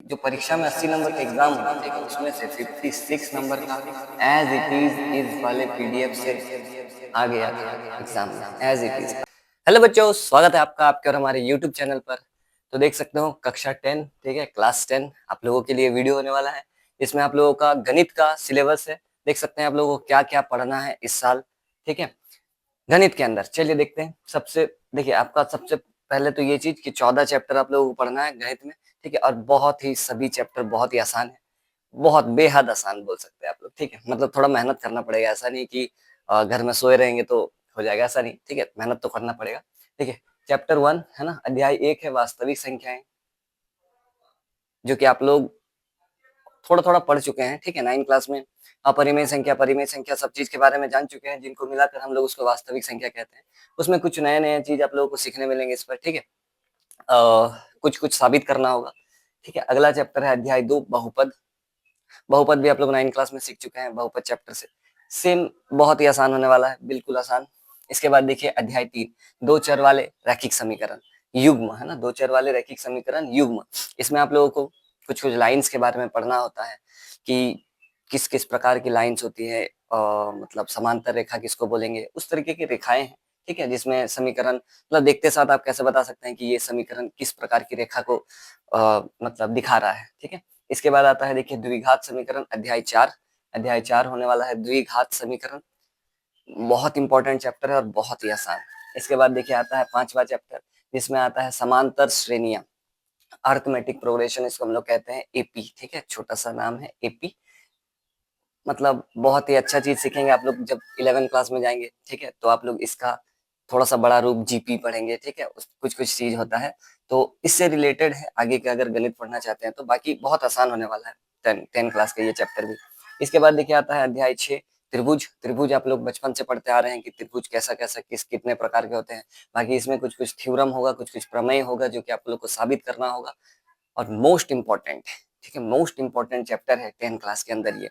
जो परीक्षा में 80 नंबर का एग्जाम होता है उसमें से 56 नंबर का एज इट इज वाले पीडीएफ से आ गया एग्जाम में एज इट इज। हेलो बच्चों, स्वागत है आपका आपके और हमारे यूट्यूब चैनल पर। तो देख सकते हो कक्षा 10, ठीक है, क्लास 10 आप लोगों के लिए वीडियो होने वाला है। इसमें आप लोगों का गणित का सिलेबस है, देख सकते हैं आप लोगों को क्या क्या पढ़ना है इस साल, ठीक है, गणित के अंदर। चलिए देखते हैं। सबसे देखिए आपका सबसे पहले तो ये चीज कि 14 चैप्टर आप लोगों को पढ़ना है गणित में, ठीक है, और बहुत ही सभी चैप्टर बहुत ही आसान है, बहुत बेहद आसान बोल सकते हैं आप लोग, ठीक है। मतलब थोड़ा मेहनत करना पड़ेगा, ऐसा नहीं कि घर में सोए रहेंगे तो हो जाएगा, ऐसा नहीं, ठीक है, मेहनत तो करना पड़ेगा, ठीक है। चैप्टर 1 है ना, अध्याय 1 है वास्तविक संख्याएं, जो कि आप लोग थोड़ा थोड़ा पढ़ चुके हैं, ठीक है, 9 क्लास में। अपरिमेय संख्या, परिमेय संख्या सब चीज के बारे में जान चुके हैं, जिनको मिलाकर हम लोग उसको वास्तविक संख्या कहते हैं। उसमें कुछ नए नए चीज आप लोगों को सीखने मिलेंगे इस पर, ठीक है। कुछ कुछ साबित करना होगा, ठीक है। अगला चैप्टर है अध्याय 2 बहुपद। बहुपद भी आप लोग 9 क्लास में सीख चुके हैं, बहुपद चैप्टर से सेम बहुत ही आसान होने वाला है, बिल्कुल आसान। इसके बाद देखिए अध्याय 3 दो चर वाले रैखिक समीकरण युग्म, है ना, दो चर वाले रैखिक समीकरण युग्म। इसमें आप लोगों को कुछ कुछ लाइंस के बारे में पढ़ना होता है कि किस किस प्रकार की लाइंस होती है, मतलब समांतर रेखा किसको बोलेंगे, उस तरीके की रेखाएं हैं, ठीक है, जिसमें समीकरण मतलब देखते साथ आप कैसे बता सकते हैं कि ये समीकरण किस प्रकार की रेखा को मतलब दिखा रहा है, ठीक है। इसके बाद आता है देखिए द्विघात समीकरण अध्याय 4। अध्याय 4 होने वाला है द्विघात समीकरण, बहुत इंपॉर्टेंट चैप्टर है और बहुत ही आसान। इसके बाद देखिए आता है 5वां चैप्टर, जिसमें आता है समांतर श्रेणियां, अर्थमेटिक प्रोग्रेशन, इसको हम लोग कहते हैं एपी, ठीक है, छोटा सा नाम है एपी। मतलब बहुत ही अच्छा चीज सीखेंगे आप लोग जब 11 क्लास में जाएंगे, ठीक है। तो आप लोग इसका थोड़ा सा बड़ा रूप जीपी पढ़ेंगे, ठीक है, कुछ कुछ चीज होता है तो इससे रिलेटेड है आगे के, अगर गणित पढ़ना चाहते हैं तो। बाकी बहुत आसान होने वाला है 10 क्लास का ये चैप्टर भी। इसके बाद देखिए आता है अध्याय 6 त्रिभुज। त्रिभुज आप लोग बचपन से पढ़ते आ रहे हैं कि त्रिभुज कैसा कैसा किस कितने प्रकार के होते हैं। बाकी इसमें कुछ कुछ थ्योरम होगा, कुछ कुछ प्रमेय होगा, जो कि आप लोग को साबित करना होगा। और मोस्ट इंपॉर्टेंट, ठीक है, मोस्ट इंपॉर्टेंट चैप्टर है 10 क्लास के अंदर ये।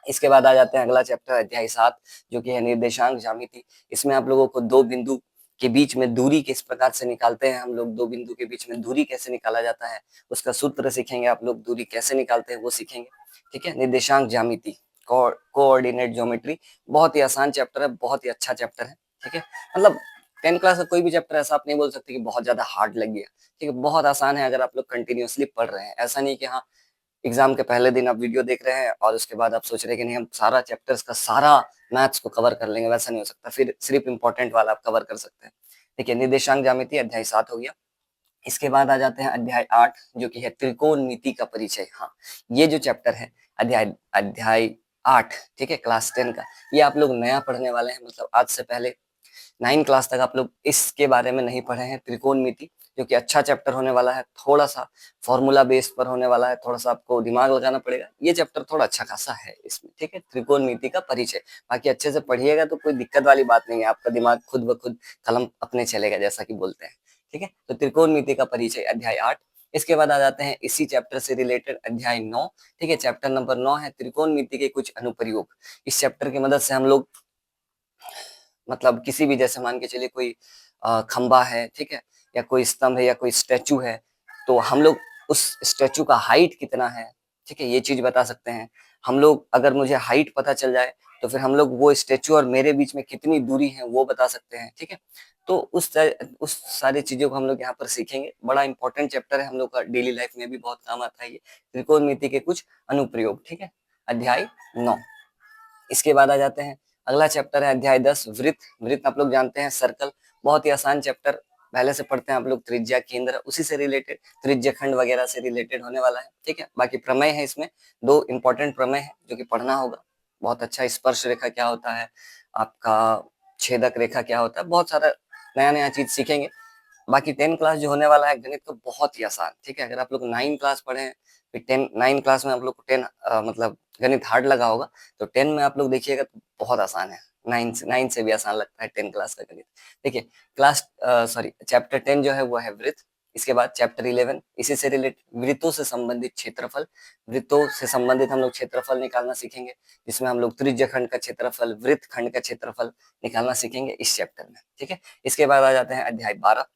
इसके बाद आ जाते हैं अगला चैप्टर अध्याय 7, जो कि है निर्देशांक ज्यामिति। इसमें आप लोगों को दो बिंदु के बीच में दूरी किस प्रकार से निकालते हैं हम लोग, दो बिंदु के बीच में दूरी कैसे निकाला जाता है उसका सूत्र सीखेंगे आप लोग, दूरी कैसे निकालते हैं वो सीखेंगे, ठीक है। निर्देशांक ज्यामिति, कोऑर्डिनेट ज्योमेट्री, बहुत ही आसान चैप्टर है, बहुत ही अच्छा चैप्टर है, ठीक है। मतलब 10 क्लास का कोई भी चैप्टर ऐसा आप नहीं बोल सकते कि बहुत ज्यादा हार्ड लग गया, ठीक है, बहुत आसान है अगर आप लोग कंटिन्यूअसली पढ़ रहे हैं। ऐसा नहीं कि हाँ एग्जाम के पहले दिन आप वीडियो देख रहे हैं और उसके बाद आप सोच रहे हैं कि नहीं हम सारा चैप्टर्स का सारा मैथ्स को कवर कर लेंगे, वैसा नहीं हो सकता। फिर सिर्फ इंपॉर्टेंट वाला आप कवर कर सकते हैं, ठीक है। निर्देशांक ज्यामिति अध्याय 7 हो गया। इसके बाद आ जाते हैं अध्याय 8, जो कि है त्रिकोणमिति का परिचय। हाँ, ये जो चैप्टर है अध्याय अध्याय 8, ठीक है, क्लास 10 का, ये आप लोग नया पढ़ने वाले हैं। मतलब आज से पहले 9 क्लास तक आप लोग इसके बारे में नहीं पढ़े हैं, त्रिकोणमिति, जो कि अच्छा चैप्टर होने वाला है। थोड़ा सा फॉर्मूला बेस पर होने वाला है, थोड़ा सा आपको दिमाग लगाना पड़ेगा। ये चैप्टर थोड़ा अच्छा खासा है इसमें, ठीक है, त्रिकोणमिति का परिचय। बाकी अच्छे से पढ़िएगा तो कोई दिक्कत वाली बात नहीं है, आपका दिमाग खुद ब खुद कलम अपने चलेगा, जैसा कि बोलते हैं, ठीक है। तो त्रिकोणमिति का परिचय अध्याय 8। इसके बाद आ जाते हैं इसी चैप्टर से रिलेटेड अध्याय 9, ठीक है, चैप्टर नंबर 9 है त्रिकोणमिति के कुछ अनुप्रयोग। इस चैप्टर की मदद से हम लोग मतलब किसी भी, जैसे मान के चलिए कोई खंबा है, ठीक है, या कोई स्तंभ है या कोई स्टैचू है, तो हम लोग उस स्टैचू का हाइट कितना है, ठीक है, ये चीज बता सकते हैं हम लोग। अगर मुझे हाइट पता चल जाए तो फिर हम लोग वो स्टैचू और मेरे बीच में कितनी दूरी है वो बता सकते हैं, ठीक है। तो उस सारी चीजों को हम लोग यहाँ पर सीखेंगे। बड़ा इंपॉर्टेंट चैप्टर है, हम लोग का डेली लाइफ में भी बहुत काम आता है ये, त्रिकोणमिति के कुछ अनुप्रयोग, ठीक है, अध्याय 9। इसके बाद आ जाते हैं अगला चैप्टर है अध्याय 10 वृत्त। वृत्त आप लोग जानते हैं सर्कल, बहुत ही आसान चैप्टर, पहले से पढ़ते हैं आप लोग। त्रिज्या, केंद्र, उसी से रिलेटेड त्रिज्या खंड वगैरह से रिलेटेड होने वाला है, ठीक है। बाकी प्रमेय है इसमें, दो इंपॉर्टेंट प्रमेय है जो कि पढ़ना होगा। बहुत अच्छा, स्पर्श रेखा क्या होता है, आपका छेदक रेखा क्या होता है, बहुत सारा नया नया चीज सीखेंगे। बाकी 10 क्लास जो होने वाला है गणित का बहुत ही आसान, ठीक है। अगर आप लोग 9 क्लास पढ़े हैं, फिर 9 क्लास में आप लोग को 10 मतलब गणित हार्ड लगा होगा, तो 10 में आप लोग देखिएगा तो बहुत आसान है। 9 से भी आसान लगता है 10 क्लास का गणित। देखिए क्लास सॉरी चैप्टर 10 जो है वो है वृत्त। इसके बाद चैप्टर 11 इसी से रिलेटेड वृत्तों से संबंधित क्षेत्रफल। वृत्तों से संबंधित हम लोग क्षेत्रफल निकालना सीखेंगे, जिसमें हम लोग त्रिज्य खंड का क्षेत्रफल, वृत्त खंड का क्षेत्रफल निकालना सीखेंगे इस चैप्टर में, ठीक है। इसके बाद आ जाते हैं अध्याय 12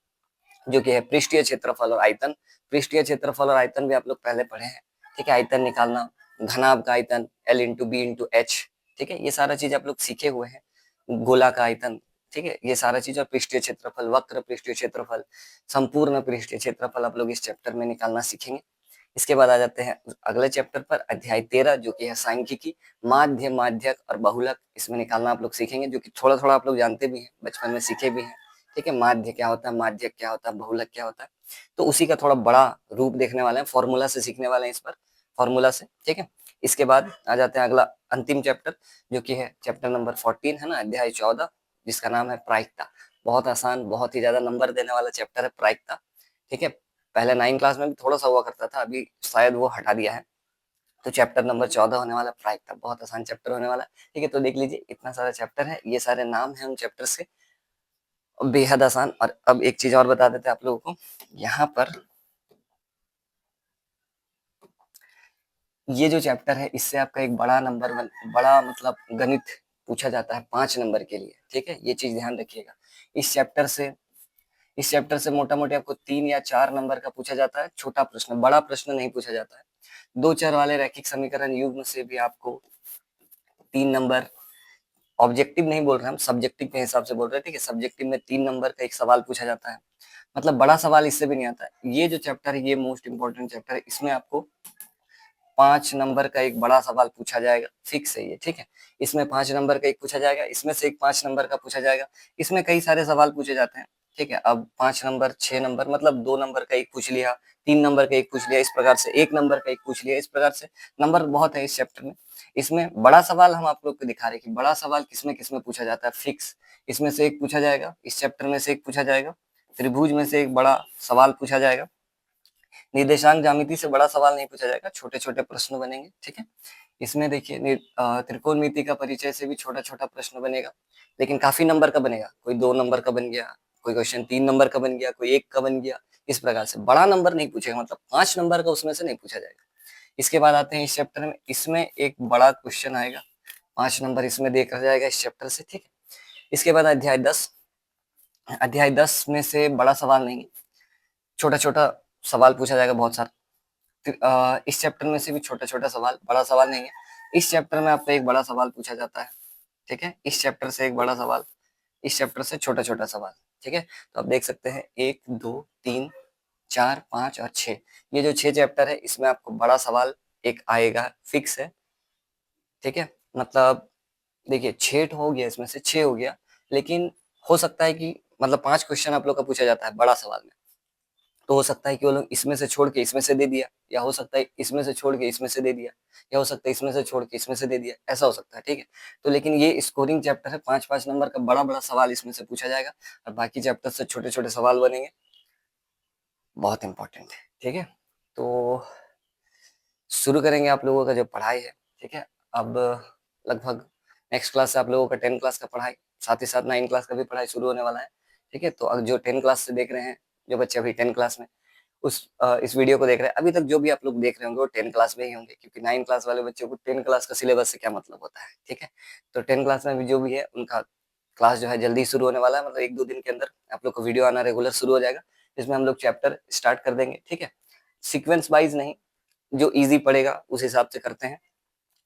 जो कि है पृष्ठीय क्षेत्रफल और आयतन। पृष्ठीय क्षेत्रफल और आयतन भी आप लोग पहले पढ़े हैं, ठीक है। आयतन निकालना, घनाभ का आयतन L into B into H, ठीक है, ये सारा चीज आप लोग सीखे हुए हैं। गोला का आयतन, ठीक है, ये सारा चीज। और पृष्ठीय क्षेत्रफल, वक्र पृष्ठीय क्षेत्रफल, संपूर्ण पृष्ठीय क्षेत्रफल आप लोग इस चैप्टर में निकालना सीखेंगे। इसके बाद आ जाते हैं अगले चैप्टर पर, अध्याय 13, जो कि है सांख्यिकी, माध्य, माध्यक और बहुलक। इसमें निकालना आप लोग सीखेंगे, जो कि थोड़ा थोड़ा आप लोग जानते भी हैं, बचपन में सीखे भी हैं, ठीक है। माध्य क्या होता है, माध्यक क्या होता है, बहुलक क्या होता है, तो उसी का थोड़ा बड़ा रूप देखने वाले हैं, फॉर्मूला से सीखने वाले हैं इस पर, फॉर्मूला से, ठीक है। इसके बाद आ जाते हैं अगला अंतिम चैप्टर, जो कि है चैप्टर नंबर 14, है ना, अध्याय 14, जिसका नाम है प्रायिकता। बहुत आसान, बहुत ही ज्यादा नंबर देने वाला चैप्टर है प्रायिकता, ठीक है। पहले 9 क्लास में भी थोड़ा सा हुआ करता था, अभी शायद वो हटा दिया है। तो चैप्टर नंबर 14 होने वाला प्रायिकता, बहुत आसान चैप्टर होने वाला, ठीक है। तो देख लीजिए, इतना सारा चैप्टर है, ये सारे नाम है उन चैप्टर्स के, बेहद आसान। और अब एक चीज और बता देते हैं आप लोगों को, यहाँ पर ये जो चैप्टर है, इससे आपका एक बड़ा नंबर, बड़ा मतलब गणित पूछा जाता है 5 नंबर के लिए, ठीक है। ये चीज ध्यान रखिएगा। इस चैप्टर से इस चैप्टर से मोटा मोटी आपको 3 या 4 नंबर का पूछा जाता है, छोटा प्रश्न, बड़ा प्रश्न नहीं पूछा जाता है। 2 चर वाले रैखिक समीकरण युग्म से भी आपको 3 नंबर, ऑब्जेक्टिव नहीं बोल रहे हम, सब्जेक्टिव के हिसाब से बोल रहे हैं, ठीक है। सब्जेक्टिव में 3 नंबर का एक सवाल पूछा जाता है, मतलब बड़ा सवाल इससे भी नहीं आता है। ये जो चैप्टर है, ये मोस्ट इंपॉर्टेंट चैप्टर है, इसमें आपको 5 नंबर का एक बड़ा सवाल पूछा जाएगा, फिक्स है ये, ठीक है। इसमें 5 नंबर का एक पूछा जाएगा, इसमें से एक 5 नंबर का पूछा जाएगा। इसमें कई सारे सवाल पूछे जाते हैं, ठीक है। अब 5 नंबर, 6 नंबर, मतलब 2 नंबर का एक पूछ लिया, 3 नंबर का एक पूछ लिया, इस प्रकार से 1 नंबर का एक पूछ लिया, इस प्रकार से नंबर बहुत है इस चैप्टर में। इसमें बड़ा सवाल हम आप लोग को दिखा रहे हैं कि बड़ा सवाल किसमें किसमें पूछा जाता है, फिक्स। इसमें से एक पूछा जाएगा, इस चैप्टर में से एक पूछा जाएगा, त्रिभुज में से एक बड़ा सवाल पूछा जाएगा। निर्देशांक ज्यामिति से बड़ा सवाल नहीं पूछा जाएगा, छोटे छोटे प्रश्न बनेंगे, ठीक है। इसमें देखिए, त्रिकोणमिति का परिचय से भी छोटा छोटा प्रश्न बनेगा, लेकिन काफी नंबर का बनेगा। कोई 2 नंबर का बन गया, कोई क्वेश्चन 3 नंबर का बन गया, कोई 1 का बन गया, इस प्रकार से बड़ा नंबर नहीं पूछेगा, मतलब 5 नंबर का उसमें से नहीं पूछा जाएगा। इसके बाद आते हैं इस चैप्टर में, इसमें एक बड़ा क्वेश्चन आएगा, 5 नंबर इसमें देखा जाएगा इस चैप्टर से, ठीक है। इसके बाद अध्याय 10, अध्याय 10 में से बड़ा सवाल नहीं, छोटा छोटा सवाल पूछा जाएगा बहुत सारा। इस चैप्टर में से भी छोटा छोटा सवाल, बड़ा सवाल नहीं है। इस चैप्टर में आपका एक बड़ा सवाल पूछा जाता है, ठीक है। इस चैप्टर से एक बड़ा सवाल, इस चैप्टर से छोटा छोटा सवाल, ठीक है। तो आप देख सकते हैं 1 2 3 4 5 और 6, ये जो 6 चैप्टर है, इसमें आपको बड़ा सवाल एक आएगा, फिक्स है, ठीक है। मतलब देखिए, 6 हो गया, इसमें से 6 हो गया, लेकिन हो सकता है कि मतलब 5 क्वेश्चन आप लोग का पूछा जाता है बड़ा सवाल में, तो हो सकता है कि वो लोग इसमें से छोड़ के इसमें से दे दिया, या हो सकता है इसमें से छोड़ के इसमें से दे दिया, या हो सकता है इसमें से छोड़ के इसमें से दे दिया, ऐसा हो सकता है, ठीक है। तो लेकिन ये स्कोरिंग चैप्टर है, 5-5 नंबर का बड़ा बड़ा सवाल इसमें से पूछा जाएगा, और बाकी चैप्टर से छोटे छोटे सवाल बनेंगे, बहुत इंपॉर्टेंट है, ठीक है। तो शुरू करेंगे आप लोगों का जो पढ़ाई है, ठीक है। अब लगभग नेक्स्ट क्लास से आप लोगों का 10 क्लास का पढ़ाई, साथ ही साथ 9 क्लास का भी पढ़ाई शुरू होने वाला है, ठीक है। तो अब जो 10 क्लास से देख रहे हैं, जो बच्चे अभी 10 क्लास में इस वीडियो को देख रहे हैं, अभी तक जो भी आप लोग देख रहे होंगे वो 10 क्लास में ही होंगे, क्योंकि 9 क्लास वाले बच्चों को 10 क्लास का सिलेबस से क्या मतलब होता है, ठीक है। तो 10 क्लास में भी जो भी है, उनका क्लास जो है जल्दी शुरू होने वाला है, मतलब 1-2 दिन के अंदर आप लोग को वीडियो आना रेगुलर शुरू हो जाएगा, जिसमें हम लोग चैप्टर स्टार्ट कर देंगे, ठीक है। सीक्वेंस वाइज नहीं, जो इजी पड़ेगा उस हिसाब से करते हैं,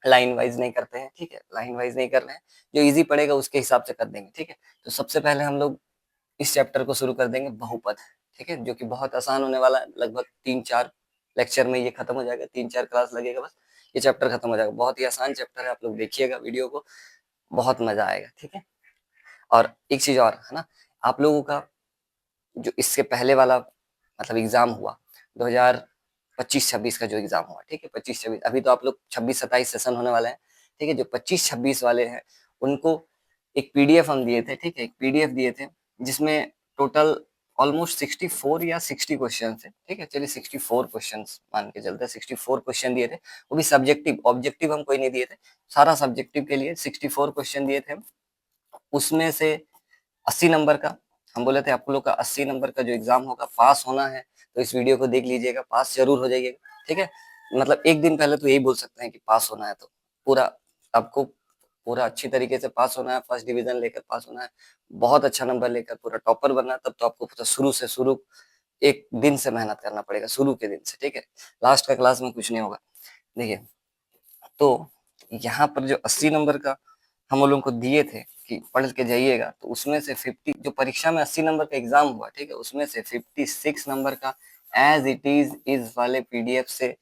लाइन वाइज नहीं करते हैं, ठीक है। लाइन वाइज नहीं कर रहे हैं, जो इजी पड़ेगा उसके हिसाब से कर देंगे, ठीक है। तो सबसे पहले हम लोग इस चैप्टर को शुरू कर देंगे, बहुपद, ठीक है, जो कि बहुत आसान होने वाला है। लगभग 3-4 लेक्चर में ये खत्म हो जाएगा, 3-4 क्लास लगेगा बस, ये चैप्टर खत्म हो जाएगा। बहुत ही आसान चैप्टर है, आप लोग देखिएगा वीडियो को, बहुत मजा आएगा, ठीक है। और एक चीज और है ना, आप लोगों का जो इससे पहले वाला मतलब एग्जाम हुआ, 2025-26 का जो एग्जाम हुआ, ठीक है, 25-26, अभी तो आप लोग 26-27 सेशन होने वाले हैं, ठीक है। जो 25-26 वाले हैं, उनको एक पीडीएफ हम दिए थे, ठीक है, एक पीडीएफ दिए थे, जिसमें टोटल ऑलमोस्ट 64 या 60 क्वेश्चन थे, ठीक है। चलिए 64 क्वेश्चन मान के चलते हैं, 64 क्वेश्चन दिए थे, वो भी सब्जेक्टिव, ऑब्जेक्टिव हम कोई नहीं दिए थे, सारा सब्जेक्टिव के लिए 64 क्वेश्चन दिए थे। उसमें से 80 नंबर का हम बोले थे, आप लोग का 80 नंबर का जो एग्जाम होगा, पास होना है तो इस वीडियो को देख लीजिएगा, पास जरूर हो जाइएगा, ठीक है। मतलब एक दिन पहले तो यही बोल सकते हैं कि पास होना है, तो पूरा आपको पूरा अच्छी तरीके से पास होना है, फर्स्ट डिवीजन लेकर पास होना है, बहुत अच्छा नंबर लेकर पूरा टॉपर बनना है, तब तो आपको पूरा शुरू से शुरू एक दिन से मेहनत करना पड़ेगा, शुरू के दिन से, ठीक है। लास्ट का क्लास में कुछ नहीं होगा। देखिए, तो यहाँ पर जो 80 नंबर का हम लोगों को दिए थे कि पढ़ के जाइएगा, तो उसमें से 50 जो परीक्षा में 80 नंबर का एग्जाम हुआ, ठीक है, उसमें से 56 नंबर का एज इट इज वाले पीडीएफ से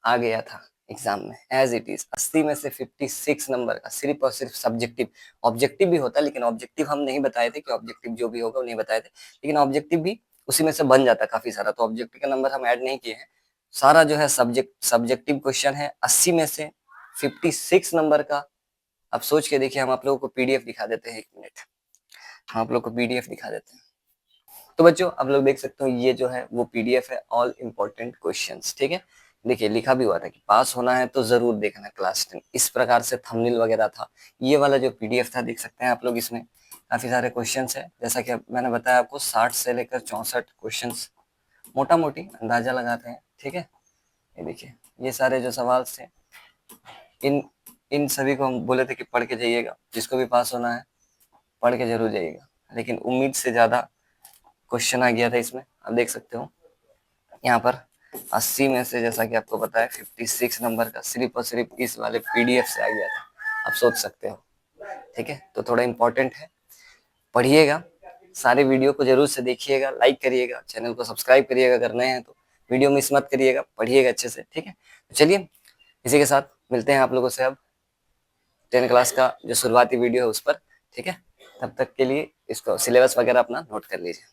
आ गया था एग्जाम में, एज इट इज। 80 में से 56 नंबर का सिर्फ और सिर्फ सब्जेक्टिव, ऑब्जेक्टिव भी होता, लेकिन ऑब्जेक्टिव हम नहीं बताए थे कि ऑब्जेक्टिव जो भी होगा वो नहीं बताए थे, लेकिन ऑब्जेक्टिव भी उसी में से बन जाता काफी सारा, तो ऑब्जेक्टिव का नंबर हम ऐड नहीं किए हैं। सारा जो है सब्जेक्टिव क्वेश्चन है। 80 में से 56 नंबर का, अब सोच के देखिए, हम आप लोगों को पीडीएफ दिखा देते हैं, 1 मिनट, हम आप लोग को पीडीएफ दिखा देते हैं। तो बच्चों, आप लोग देख सकते हो, ये जो है वो पीडीएफ है, ऑल इंपॉर्टेंट क्वेश्चंस, ठीक है। देखिए, लिखा भी हुआ था कि पास होना है तो जरूर देखना क्लास 10, इस प्रकार से थंबनेल वगैरह था। ये वाला जो पीडीएफ था, देख सकते हैं आप लोग, इसमें काफी सारे क्वेश्चंस है, जैसा कि मैंने बताया आपको, 60 से लेकर 64 क्वेश्चंस मोटा मोटी अंदाजा लगाते हैं, ठीक है। ये देखिए, ये सारे जो सवाल थे, इन इन सभी को हम बोले थे कि पढ़ के जाइएगा, जिसको भी पास होना है पढ़ के जरूर जाइएगा, लेकिन उम्मीद से ज्यादा क्वेश्चन आ गया था इसमें। आप देख सकते हो यहाँ पर 80 में से, जैसा कि आपको पता है, 56 नंबर का सिर्फ और सिर्फ इस वाले पीडीएफ से आ गया था। आप सोच सकते हो, ठीक है। तो थोड़ा इंपॉर्टेंट है, पढ़िएगा, सारे वीडियो को जरूर से देखिएगा, लाइक करिएगा, चैनल को सब्सक्राइब करिएगा अगर नए हैं तो, वीडियो मिस मत करिएगा, पढ़िएगा अच्छे से, ठीक है। तो चलिए, इसी के साथ मिलते हैं आप लोगों से अब 10 क्लास का जो शुरुआती वीडियो है उस पर, ठीक है। तब तक के लिए इसको सिलेबस वगैरह अपना नोट कर लीजिए।